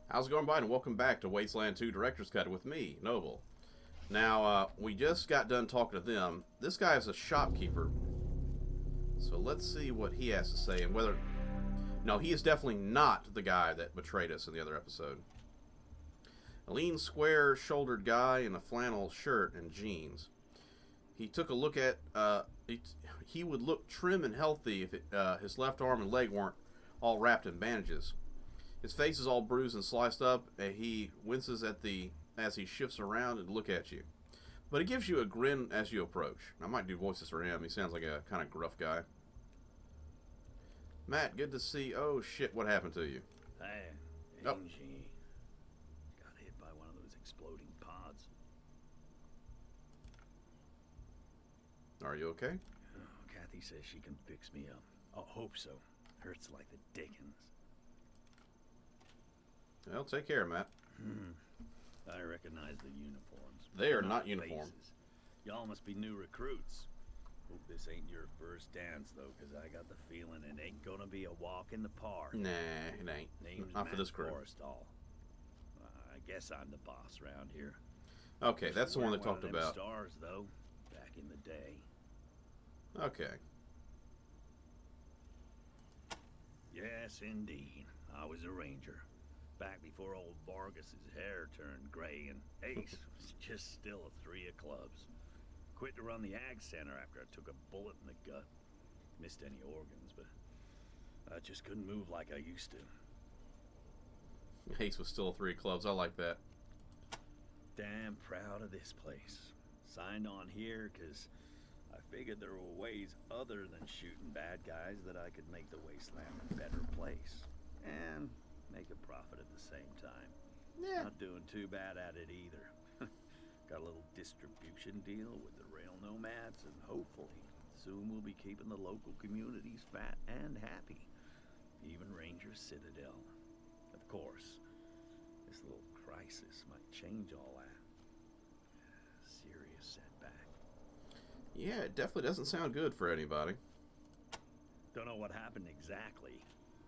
How's it going, Biden? Welcome back to Wasteland 2 Director's Cut with me, Noble. Now, we just got done talking to them. This guy is a shopkeeper. So let's see what he has to say and whether... No, he is definitely not the guy that betrayed us in the other episode. A lean, square-shouldered guy in a flannel shirt and jeans. He took a look at... he would look trim and healthy if his left arm and leg weren't all wrapped in bandages. His face is all bruised and sliced up, and he winces as he shifts around and look at you. But he gives you a grin as you approach. I might do voices for him. He sounds like a kind of gruff guy. Matt, good to see. Oh shit, what happened to you? Hey, Angie. Got hit by one of those exploding pods. Are you okay? Oh, Kathy says she can fix me up. I hope so. Hurts like the dickens. Well, take care, Matt. I recognize the uniforms. They are not uniform. Y'all must be new recruits. Hope this ain't your first dance, though, because I got the feeling it ain't gonna be a walk in the park. Nah, it ain't. Name's Not Matt for this crew. Forrestal. I guess I'm the boss around here. Okay, that's the one they talked about. Stars, though, back in the day. Okay. Yes, indeed. I was a ranger. Back before old Vargas's hair turned gray and Ace was just still a three of clubs. Quit to run the ag center after I took a bullet in the gut. Missed any organs, but I just couldn't move like I used to. Ace was still 3 clubs. I like that. Damn proud of this place. Signed on here because I figured there were ways other than shooting bad guys that I could make the Wasteland a better place. And make a profit at the same time. Yeah. Not doing too bad at it either. Got a little distribution deal with the rail nomads, and hopefully soon we'll be keeping the local communities fat and happy. Even Ranger Citadel. Of course, this little crisis might change all that. Serious setback. Yeah, it definitely doesn't sound good for anybody. Don't know what happened exactly.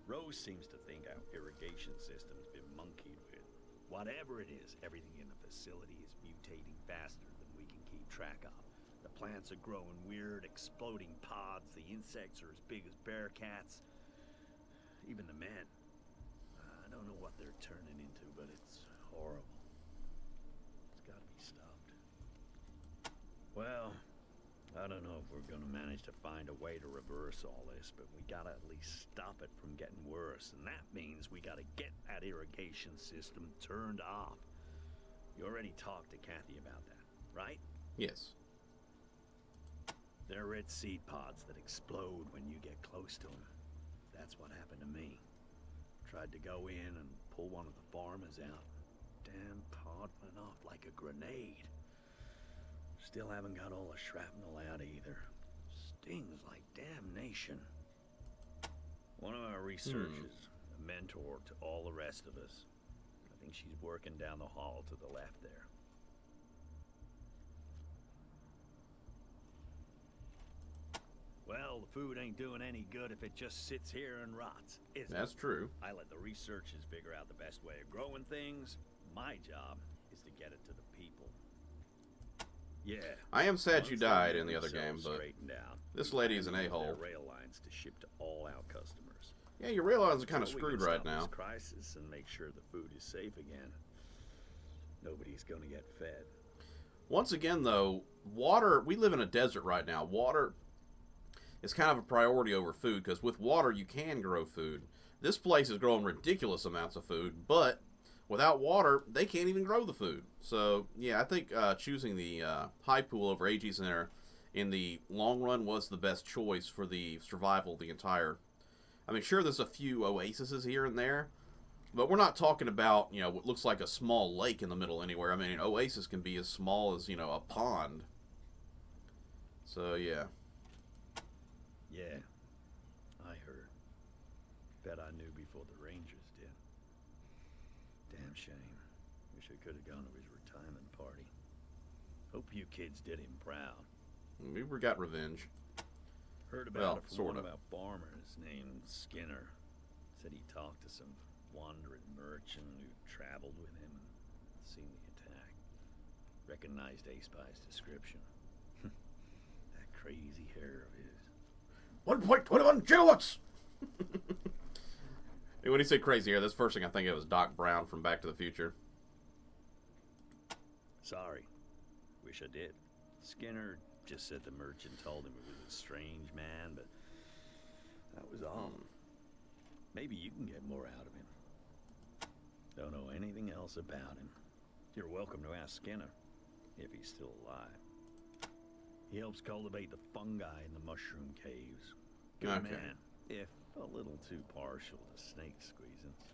Rose seems to think our irrigation system's been monkeyed with. Whatever it is, everything in the facility is mutating faster than we can keep track of. The plants are growing weird, exploding pods. The insects are as big as bear cats. Even the men. I don't know what they're turning into, but it's horrible. It's gotta be stopped. Well, I don't know if we're gonna manage to find a way to reverse all this, but we gotta at least stop it from getting worse, and that means we gotta get that irrigation system turned off. You already talked to Kathy about that, right? Yes. They're red seed pods that explode when you get close to them. That's what happened to me. Tried to go in and pull one of the farmers out. Damn pod went off like a grenade. Still haven't got all the shrapnel out either. Stings like damnation. One of our researchers, a mentor to all the rest of us. I think she's working down the hall to the left there. Well, the food ain't doing any good if it just sits here and rots, is it? That's true. I let the researchers figure out the best way of growing things. My job is to get it to the people. Yeah. I am sad you died in the other game, but this lady is an a-hole. Rail lines to ship to all our customers. Yeah, your rail lines are kind of So we screwed can right stop now. this crisis and make sure the food is safe again. Nobody's gonna get fed. Once again, though, water, we live in a desert right now. Water is kind of a priority over food, because with water you can grow food. This place is growing ridiculous amounts of food, but without water, they can't even grow the food. So, yeah, I think choosing the high pool over AG Center in the long run was the best choice for the survival of the entire... I mean, sure, there's a few oases here and there, but we're not talking about, you know, what looks like a small lake in the middle anywhere. I mean, an oasis can be as small as, you know, a pond. So, yeah. Yeah, I heard. Bet I knew before the Rangers did. Damn shame. Wish I could have gone to his retirement party. Hope you kids did him proud. We got revenge. Heard about Well, it from sort one of. of our farmers named Skinner. Said he talked to some wandering merchant who traveled with him and seen the attack. Recognized A-Spy's description. That crazy hair of his. 1.21 gigawatts! Hey, when he said crazy hair, that's the first thing I think of was Doc Brown from Back to the Future. Sorry. Wish I did. Skinner just said the merchant told him it was a strange man, but that was all. Maybe you can get more out of him. Don't know anything else about him. You're welcome to ask Skinner, if he's still alive. He helps cultivate the fungi in the mushroom caves. Good man, if a little too partial to snake squeezings.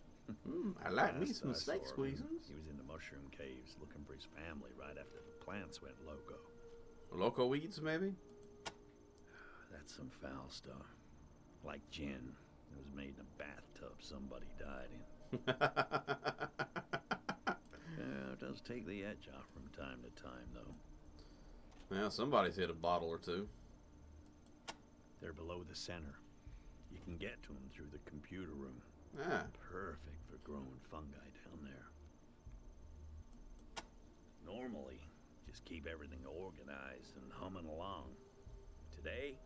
I like me Last some I snake saw him, squeezings. He was in the mushroom caves looking for his family right after the plants went loco. Loco weeds, maybe? That's some foul stuff. Like gin. It was made in a bathtub somebody died in. Yeah, it does take the edge off from time to time, though. Yeah, somebody's hit a bottle or two. They're below the center. You can get to them through the computer room. Ah, Perfect for growing fungi down there. Normally, just keep everything organized and humming along. Today,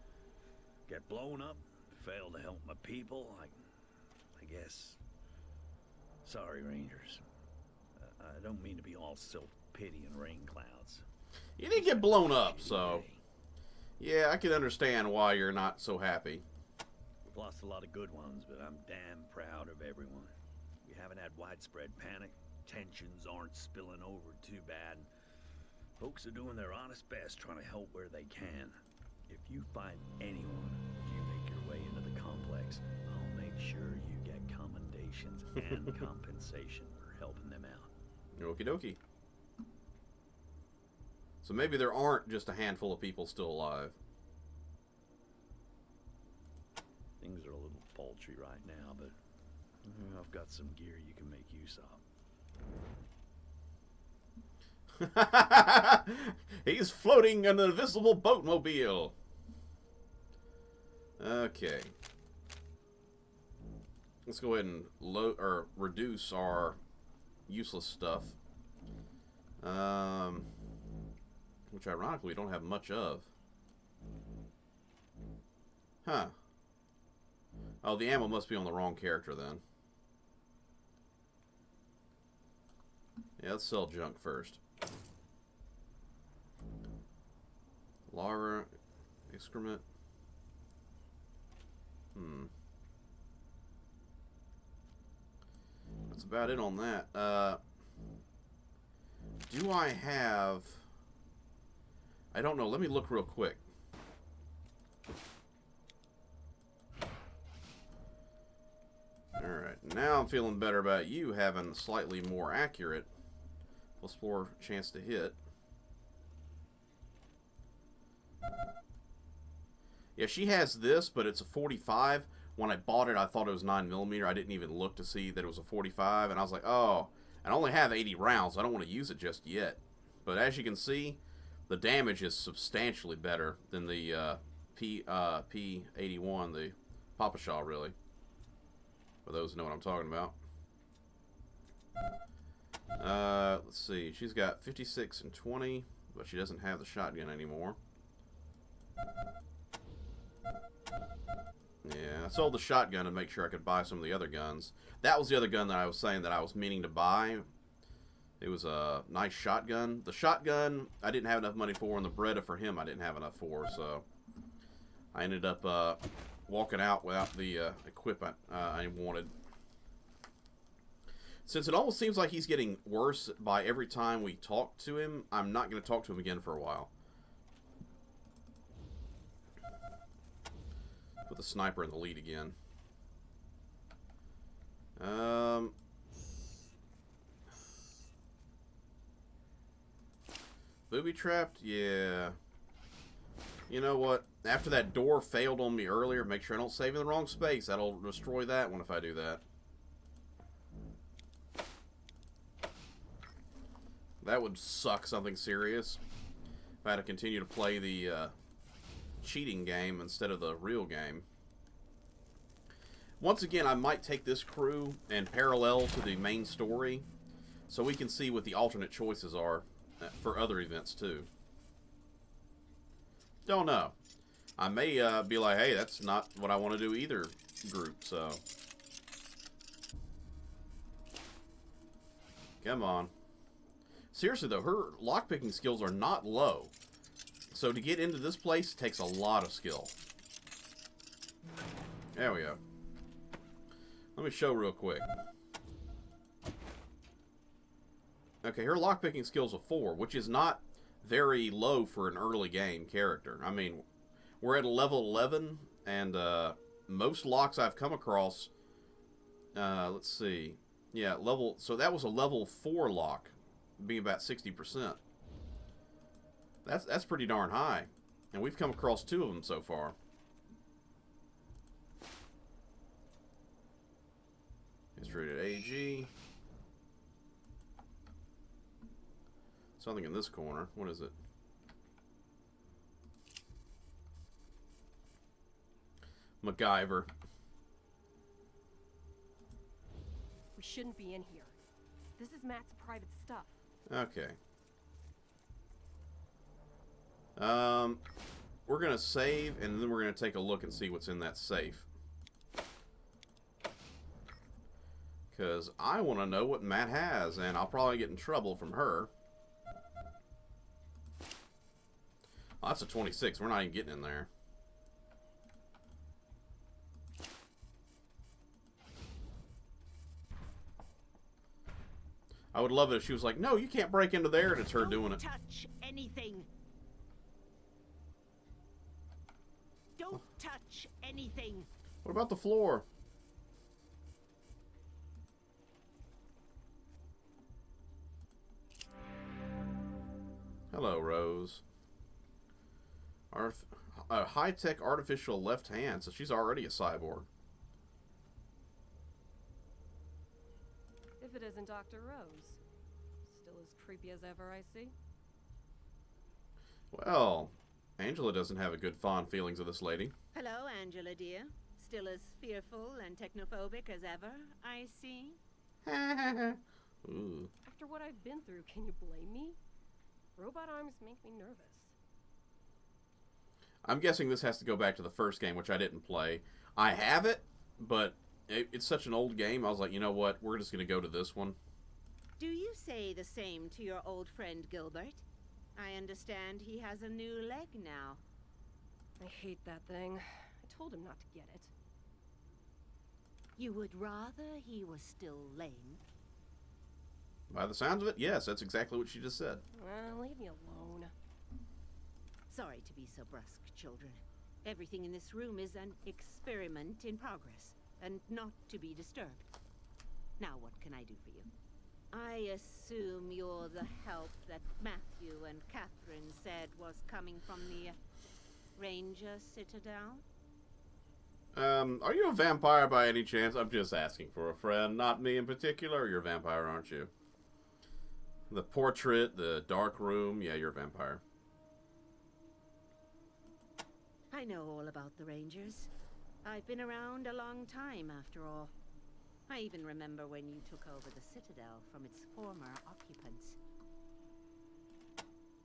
get blown up, fail to help my people, I guess. Sorry, Rangers. I don't mean to be all self-pity and rain clouds. you didn't get blown up, so... Yeah, I can understand why you're not so happy. We've lost a lot of good ones, but I'm damn proud of everyone. We haven't had widespread panic. Tensions aren't spilling over too bad. Folks are doing their honest best trying to help where they can. If you find anyone as you make your way into the complex, I'll make sure you get commendations and compensation for helping them out. Okie dokie. So maybe there aren't just a handful of people still alive. Things are a little paltry right now, but I've got some gear you can make use of. He's floating in an invisible boatmobile. Okay. Let's go ahead and reduce our useless stuff. Which ironically we don't have much of. Huh. Oh, the ammo must be on the wrong character then. Yeah, let's sell junk first. Larva, excrement. That's about it on that. Do I have... I don't know. Let me look real quick. Alright. Now I'm feeling better about you having slightly more accurate +4 chance to hit. Yeah, she has this, but it's a 45. When I bought it, I thought it was 9mm. I didn't even look to see that it was a 45, and I was like, oh, I only have 80 rounds. I don't want to use it just yet. But as you can see, the damage is substantially better than the P81, the Papa Shaw, really. For those who know what I'm talking about. Let's see. She's got 56 and 20, but she doesn't have the shotgun anymore. Yeah, I sold the shotgun to make sure I could buy some of the other guns. That was the other gun that I was saying that I was meaning to buy. It was a nice shotgun. The shotgun I didn't have enough money for, and the Beretta for him I didn't have enough for, so I ended up walking out without the equipment I wanted. Since it almost seems like he's getting worse by every time we talk to him, I'm not going to talk to him again for a while. Put the sniper in the lead again. Booby trapped? Yeah. You know what? After that door failed on me earlier, make sure I don't save in the wrong space. That'll destroy that one if I do that. That would suck something serious. If I had to continue to play the cheating game instead of the real game. Once again, I might take this crew and parallel to the main story. so we can see what the alternate choices are for other events too. Don't know. I may be like, hey, that's not what I want to do either group, so. Come on. Seriously though, her lockpicking skills are not low. So to get into this place takes a lot of skill. There we go. Let me show real quick. Okay, her lockpicking skills are 4, which is not very low for an early game character. I mean, we're at level 11, and most locks I've come across, let's see. Yeah, so that was a level 4 lock, being about 60%. That's pretty darn high. And we've come across 2 of them so far. History at AG. Something in this corner. What is it? MacGyver. We shouldn't be in here. This is Matt's private stuff. Okay. We're gonna save, and then we're gonna take a look and see what's in that safe. Because I want to know what Matt has, and I'll probably get in trouble from her. Oh, that's a 26. We're not even getting in there. I would love it if she was like, no, you can't break into there, and it's her doing it. Don't touch anything. Don't touch anything. What about the floor? Hello, Rose. A high-tech artificial left hand, so she's already a cyborg. If it isn't Dr. Rose. Still as creepy as ever, I see. Well, Angela doesn't have a good fond feelings of this lady. Hello, Angela, dear. Still as fearful and technophobic as ever, I see. Ooh. After what I've been through, can you blame me? Robot arms make me nervous. I'm guessing this has to go back to the first game, which I didn't play. I have it, but it's such an old game, I was like, you know what, we're just going to go to this one. Do you say the same to your old friend Gilbert? I understand he has a new leg now. I hate that thing. I told him not to get it. You would rather he was still lame? By the sounds of it, yes, that's exactly what she just said. Leave me alone. Sorry to be so brusque, children. Everything in this room is an experiment in progress, and not to be disturbed. Now what can I do for you? I assume you're the help that Matthew and Catherine said was coming from the Ranger Citadel? Are you a vampire by any chance? I'm just asking for a friend, not me in particular. You're a vampire, aren't you? The portrait, the dark room, yeah, you're a vampire. I know all about the Rangers. I've been around a long time, after all. I even remember when you took over the Citadel from its former occupants.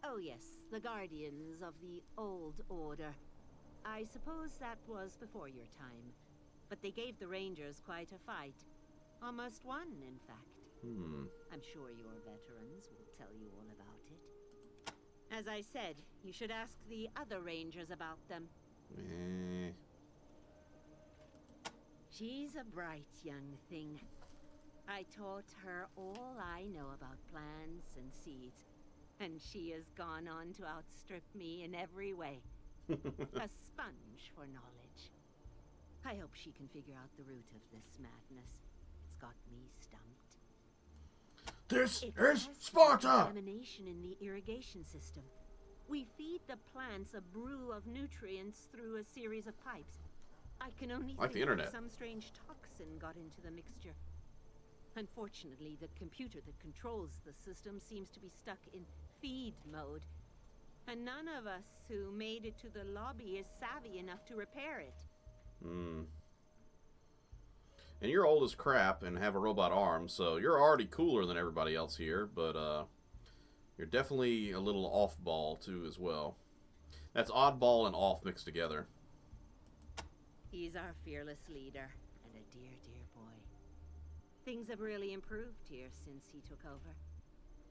Oh yes, the Guardians of the Old Order. I suppose that was before your time. But they gave the Rangers quite a fight. Almost won, in fact. I'm sure your veterans will tell you all about it. As I said, you should ask the other Rangers about them. She's a bright young thing. I taught her all I know about plants and seeds, and she has gone on to outstrip me in every way. A sponge for knowledge. I hope she can figure out the root of this madness. It's got me stumped. This It is has Sparta! contamination in the irrigation system. We feed the plants a brew of nutrients through a series of pipes. I can only Like the think internet. some strange toxin got into the mixture. Unfortunately, the computer that controls the system seems to be stuck in feed mode. And none of us who made it to the lobby is savvy enough to repair it. And you're old as crap and have a robot arm, so you're already cooler than everybody else here, but you're definitely a little off-ball, too, as well. That's oddball and off mixed together. He's our fearless leader, and a dear, dear boy. Things have really improved here since he took over.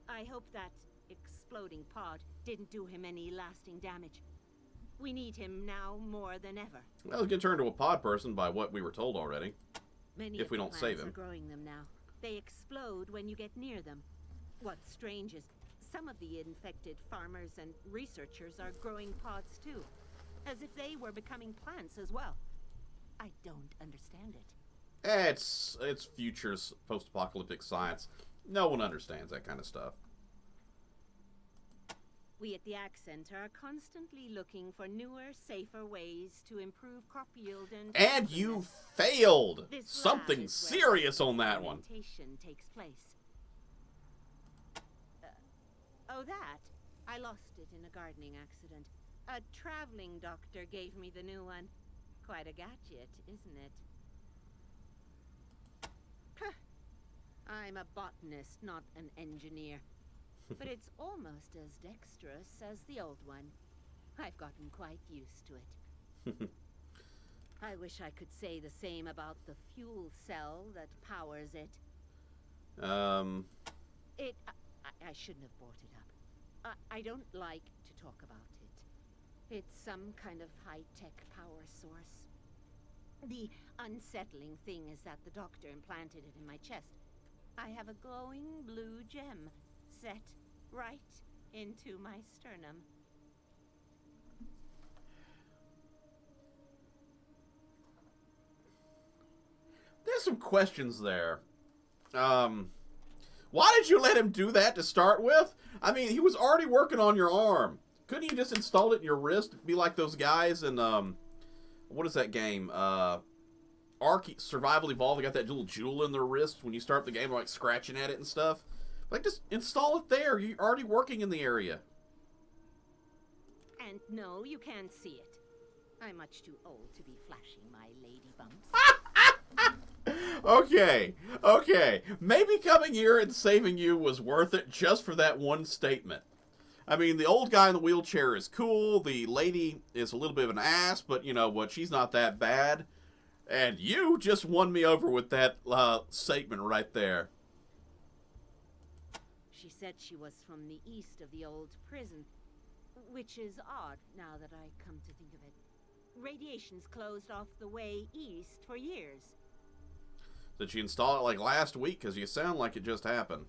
I hope that exploding pod didn't do him any lasting damage. We need him now more than ever. Well, he's going to turn into a pod person by what we were told already. Many if we don't save him. Are growing them now. They explode when you get near them. What's strange is some of the infected farmers and researchers are growing pods too, as if they were becoming plants as well. I don't understand it. It's futures post-apocalyptic science. No one understands that kind of stuff. We at the Ag Center are constantly looking for newer, safer ways to improve crop yield and you failed! This Something serious on that one. Takes place. Oh, that? I lost it in a gardening accident. A traveling doctor gave me the new one. Quite a gadget, isn't it? I'm a botanist, not an engineer. But it's almost as dexterous as the old one. I've gotten quite used to it. I wish I could say the same about the fuel cell that powers it. I shouldn't have brought it up. I don't like to talk about it. It's some kind of high-tech power source. The unsettling thing is that the doctor implanted it in my chest. I have a glowing blue gem set right into my sternum. There's some questions there. Why did you let him do that to start with? I mean, he was already working on your arm. Couldn't you just install it in your wrist? Be like those guys in, what is that game? Ark Survival Evolved. They got that little jewel in their wrist when you start the game, like scratching at it and stuff. Like, just install it there. You're already working in the area. And no, you can't see it. I'm much too old to be flashing my lady bumps. Okay. Maybe coming here and saving you was worth it just for that one statement. I mean, the old guy in the wheelchair is cool. The lady is a little bit of an ass, but you know what? She's not that bad. And you just won me over with that statement right there. She said she was from the east of the old prison, which is odd now that I come to think of it. Radiation's closed off the way east for years. Did she install it like last week? Because you sound like it just happened.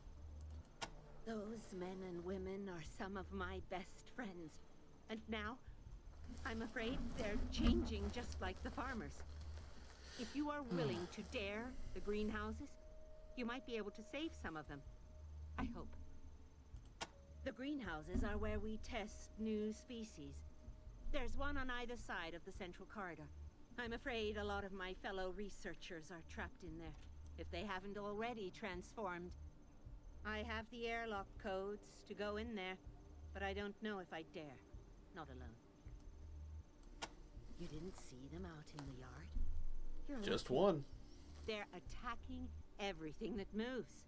Those men and women are some of my best friends. And now, I'm afraid they're changing just like the farmers. If you are willing to dare the greenhouses, you might be able to save some of them. I hope. The greenhouses are where we test new species. There's one on either side of the central corridor. I'm afraid a lot of my fellow researchers are trapped in there, if they haven't already transformed. I have the airlock codes to go in there, but I don't know if I dare. Not alone. You didn't see them out in the yard? You're Just lucky. one. They're attacking everything that moves.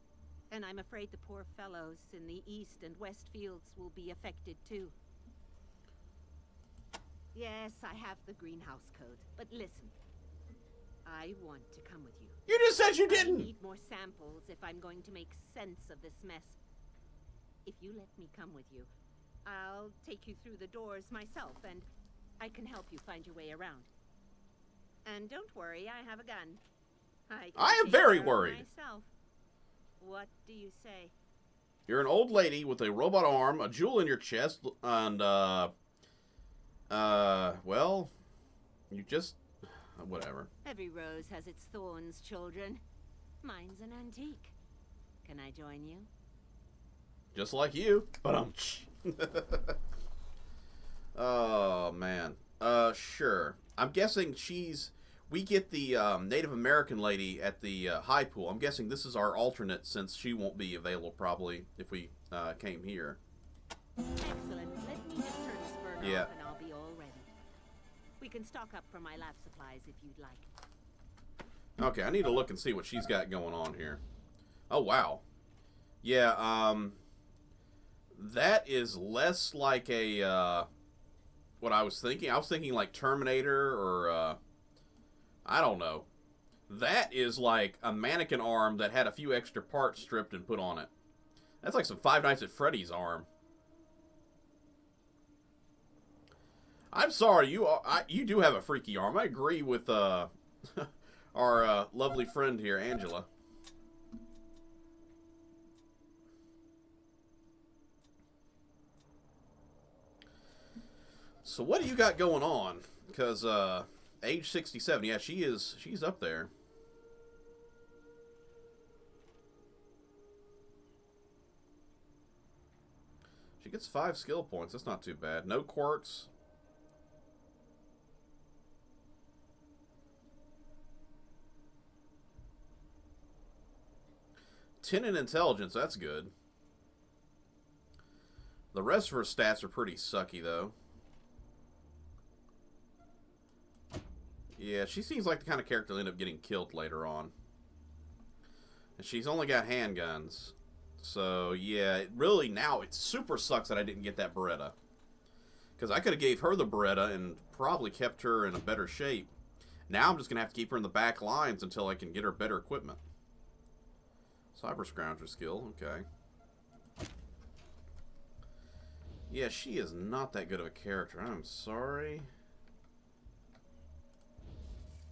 And I'm afraid the poor fellows in the east and west fields will be affected too. Yes, I have the greenhouse code, but listen. I want to come with you. You just said you didn't! I need more samples if I'm going to make sense of this mess. If you let me come with you, I'll take you through the doors myself, and I can help you find your way around. And don't worry, I have a gun. I am very worried. Myself. What do you say? You're an old lady with a robot arm, a jewel in your chest, and, well, you just, whatever. Every rose has its thorns, children. Mine's an antique. Can I join you? Just like you. But oh, man. Sure. I'm guessing we get the Native American lady at the high pool. I'm guessing this is our alternate since she won't be available probably if we came here. Excellent. Let me just turn this burner Yeah. off and I'll be all ready. We can stock up for my lab supplies if you'd like. Okay, I need to look and see what she's got going on here. Oh, wow. Yeah, that is less like a, what I was thinking. I was thinking like Terminator or, I don't know. That is like a mannequin arm that had a few extra parts stripped and put on it. That's like some Five Nights at Freddy's arm. I'm sorry, you do have a freaky arm. I agree with our lovely friend here, Angela. So what do you got going on? Because age 67, yeah, she's up there. She gets 5 skill points. That's not too bad. No quirks. Ten in intelligence, that's good. The rest of her stats are pretty sucky, though. Yeah, she seems like the kind of character that end up getting killed later on. And she's only got handguns. So, yeah, really now it super sucks that I didn't get that Beretta. Because I could have gave her the Beretta and probably kept her in a better shape. Now I'm just going to have to keep her in the back lines until I can get her better equipment. Cyber Scrounger skill, okay. Yeah, she is not that good of a character. I'm sorry.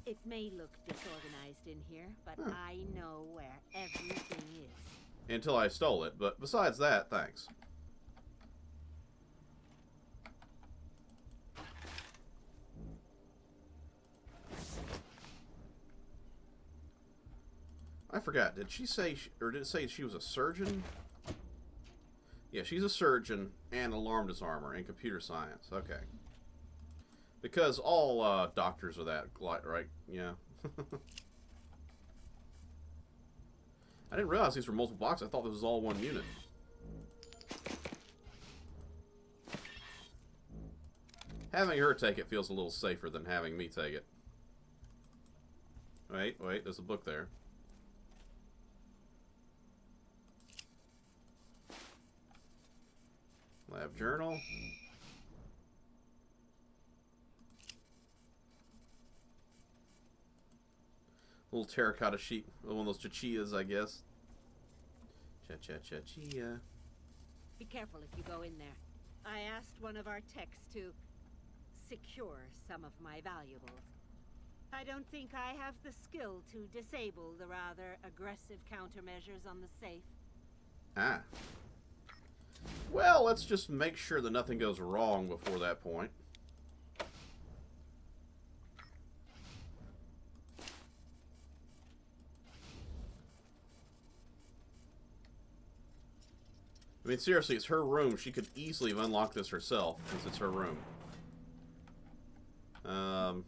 It may look disorganized in here, but I know where everything is. Until I stole it, but besides that, thanks. I forgot, did she say, or did it say she was a surgeon? Yeah, she's a surgeon and alarm disarmer and computer science. Okay. Because all doctors are that, right? Yeah. I didn't realize these were multiple boxes. I thought this was all one unit. Having her take it feels a little safer than having me take it. Wait, there's a book there. Lab journal. Little terracotta sheet. One of those chichillas, I guess. Cha-cha-cha-chia. Be careful if you go in there. I asked one of our techs to secure some of my valuables. I don't think I have the skill to disable the rather aggressive countermeasures on the safe. Ah. Well, let's just make sure that nothing goes wrong before that point. I mean, seriously, it's her room. She could easily have unlocked this herself, since it's her room. I'm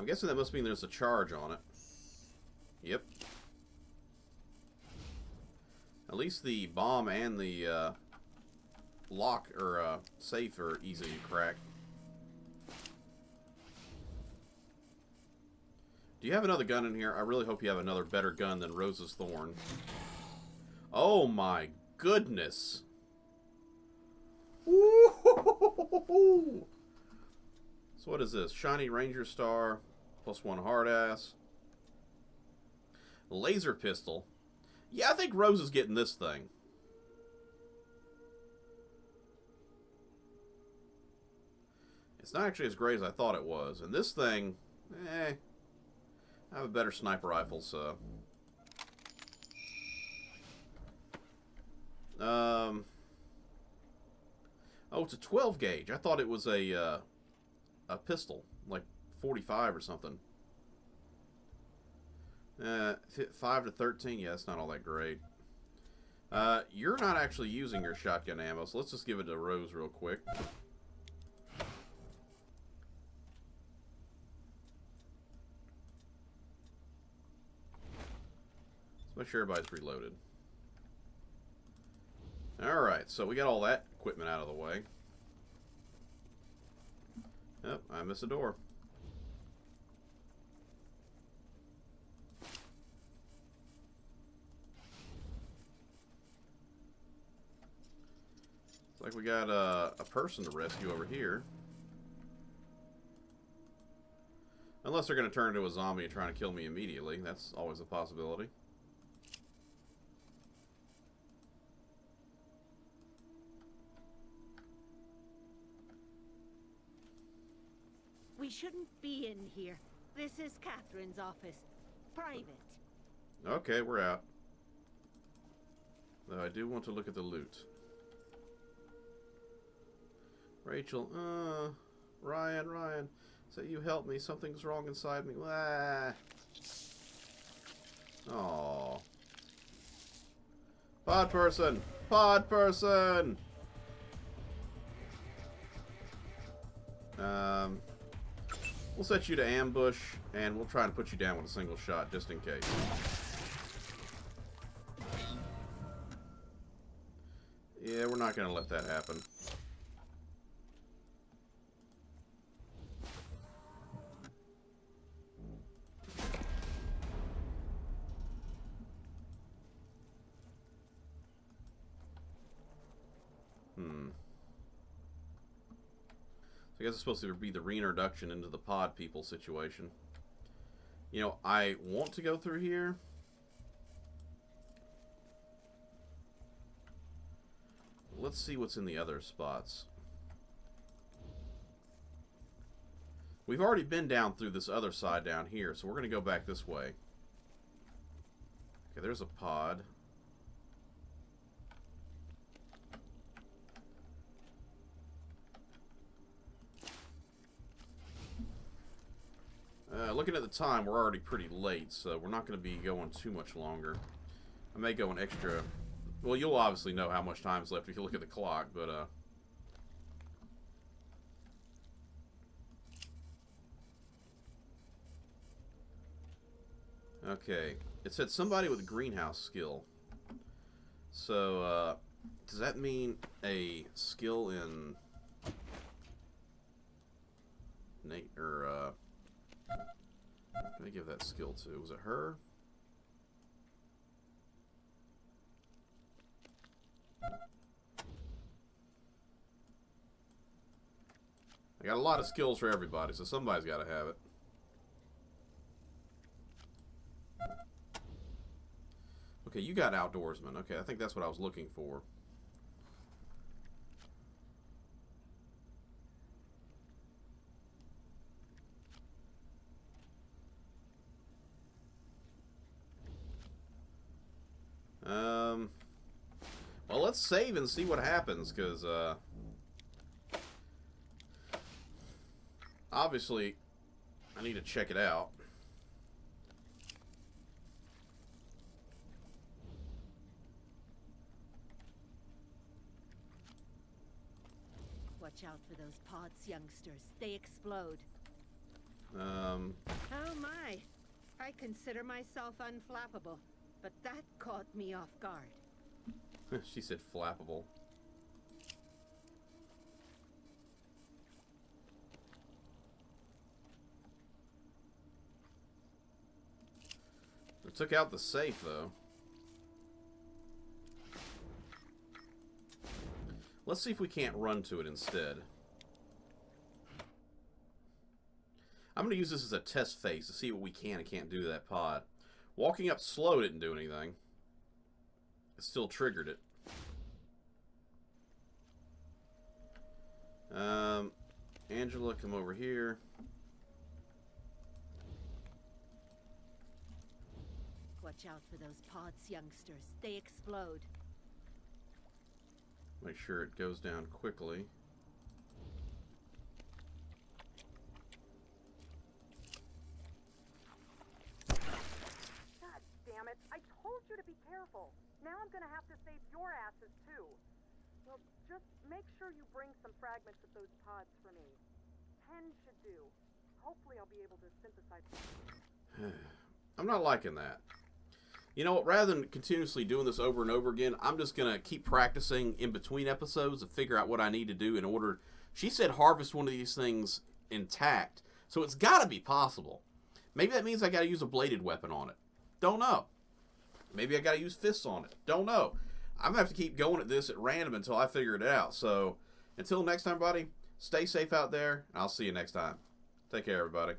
guessing that must mean there's a charge on it. Yep. At least the bomb and the lock or safe are easy to crack. Do you have another gun in here? I really hope you have another better gun than Rose's Thorn. Oh my goodness. Woo-hoo-hoo-hoo-hoo-hoo. So what is this? Shiny Ranger Star, +1 hard ass. Laser pistol. Yeah, I think Rose is getting this thing. It's not actually as great as I thought it was. And this thing, I have a better sniper rifle, so... Oh, it's a 12 gauge. I thought it was a pistol, like 45 or something. 5 to 13. Yeah, that's not all that great. You're not actually using your shotgun ammo, so let's just give it to Rose real quick. Let's make sure everybody's reloaded. Alright, so we got all that equipment out of the way. Oh, I missed a door. Looks like we got a person to rescue over here. Unless they're going to turn into a zombie and trying to kill me immediately. That's always a possibility. We shouldn't be in here. This is Catherine's office. Private. Okay, we're out. Though I do want to look at the loot. Rachel, Ryan, so you help me. Something's wrong inside me. Ah. Aww. Pod person! Pod person! We'll set you to ambush, and we'll try and put you down with a single shot, just in case. Yeah, we're not going to let that happen. I guess it's supposed to be the reintroduction into the pod people situation. You know, I want to go through here. Let's see what's in the other spots. We've already been down through this other side down here, so we're going to go back this way. Okay, there's a pod. Looking at the time, we're already pretty late, so we're not going to be going too much longer. I may go an extra... Well, you'll obviously know how much time's left if you look at the clock, but... Okay. It said somebody with a greenhouse skill. So, does that mean a skill in... What can I give that skill to? Was it her? I got a lot of skills for everybody, so somebody's got to have it. Okay, you got outdoorsman. Okay, I think that's what I was looking for. Well, let's save and see what happens, because, obviously, I need to check it out. Watch out for those pods, youngsters. They explode. Oh my. I consider myself unflappable, but that caught me off guard. She said flappable. They took out the safe, though. Let's see if we can't run to it instead. I'm going to use this as a test phase to see what we can and can't do to that pod. Walking up slow didn't do anything. It still triggered it. Angela, come over here. Watch out for those pods, youngsters. They explode. Make sure it goes down quickly. God damn it. I told you to be careful. Now I'm gonna have to save your asses, too. Well, just make sure you bring some fragments of those pods for me. 10 should do. Hopefully I'll be able to synthesize them. I'm not liking that. You know what? Rather than continuously doing this over and over again, I'm just going to keep practicing in between episodes to figure out what I need to do in order... She said harvest one of these things intact. So it's got to be possible. Maybe that means I got to use a bladed weapon on it. Don't know. Maybe I got to use fists on it. Don't know. I'm going to have to keep going at this at random until I figure it out. So, until next time, buddy, stay safe out there, and I'll see you next time. Take care, everybody.